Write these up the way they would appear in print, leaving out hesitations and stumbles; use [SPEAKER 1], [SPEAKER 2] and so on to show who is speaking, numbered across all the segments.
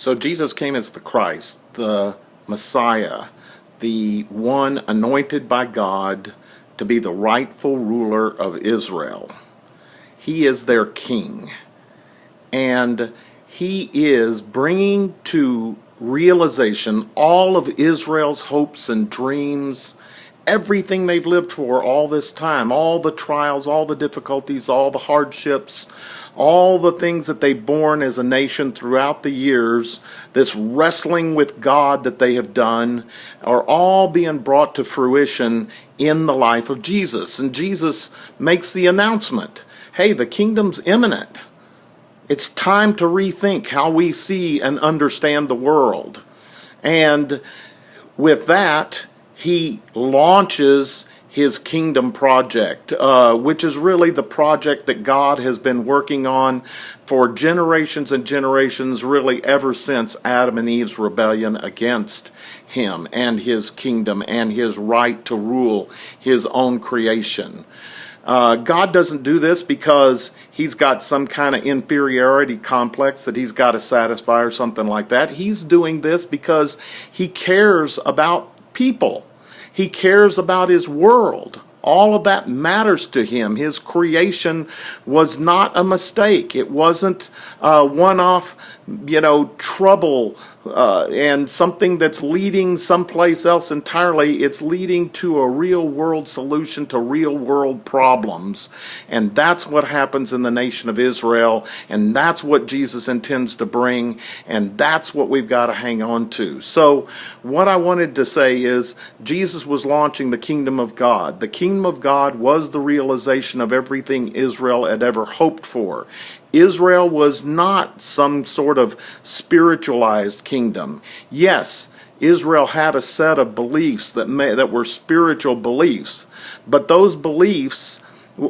[SPEAKER 1] So Jesus came as the Christ, the Messiah, the one anointed by God to be the rightful ruler of Israel. He is their king. And he is bringing to realization all of Israel's hopes and dreams, everything they've lived for all this time, all the trials, all the difficulties, all the hardships, all the things that they've borne as a nation throughout the years, this wrestling with God that they have done, are all being brought to fruition in the life of Jesus. And Jesus makes the announcement, hey, the kingdom's imminent. It's time to rethink how we see and understand the world. And with that, he launches his kingdom project, which is really the project that God has been working on for generations and generations, really ever since Adam and Eve's rebellion against him and his kingdom and his right to rule his own creation. God doesn't do this because he's got some kind of inferiority complex that he's got to satisfy or something like that. He's doing this because he cares about people. He cares about his world. All of that matters to him. His creation was not a mistake. It wasn't one-off, trouble and something that's leading someplace else entirely. It's leading to a real-world solution to real-world problems. And that's what happens in the nation of Israel. And that's what Jesus intends to bring. And that's what we've got to hang on to. So what I wanted to say is Jesus was launching the kingdom of God. The kingdom of God was the realization of everything Israel had ever hoped for. Israel was not some sort of spiritualized kingdom. Yes, Israel had a set of beliefs that were spiritual beliefs, but those beliefs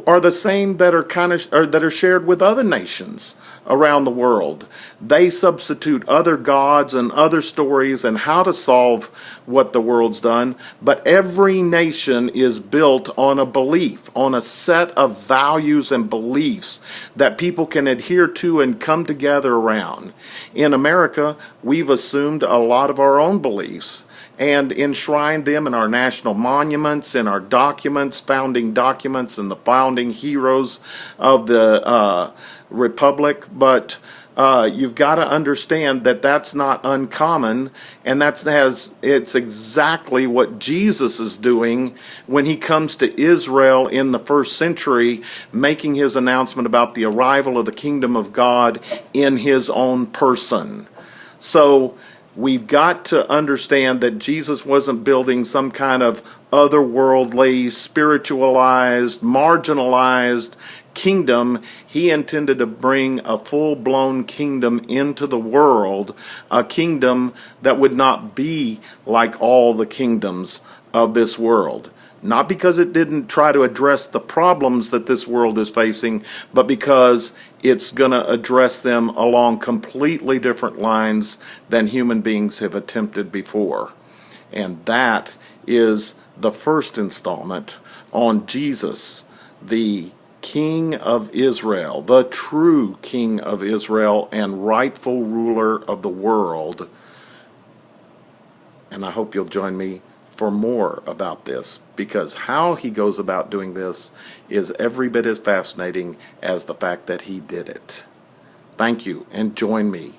[SPEAKER 1] are the same that are shared with other nations around the world. They substitute other gods and other stories and how to solve what the world's done, but every nation is built on a belief, on a set of values and beliefs that people can adhere to and come together around. In America, we've assumed a lot of our own beliefs and enshrined them in our national monuments, in our documents, founding documents, and the founding heroes of the Republic. But you've got to understand that that's not uncommon, and it's exactly what Jesus is doing when he comes to Israel in the first century, making his announcement about the arrival of the kingdom of God in his own person. So we've got to understand that Jesus wasn't building some kind of otherworldly, spiritualized, marginalized kingdom. He intended to bring a full-blown kingdom into the world, a kingdom that would not be like all the kingdoms of this world. Not because it didn't try to address the problems that this world is facing, but because it's going to address them along completely different lines than human beings have attempted before. And that is the first installment on Jesus, the King of Israel, the true King of Israel and rightful ruler of the world. And I hope you'll join me for more about this, because how he goes about doing this is every bit as fascinating as the fact that he did it. Thank you, and join me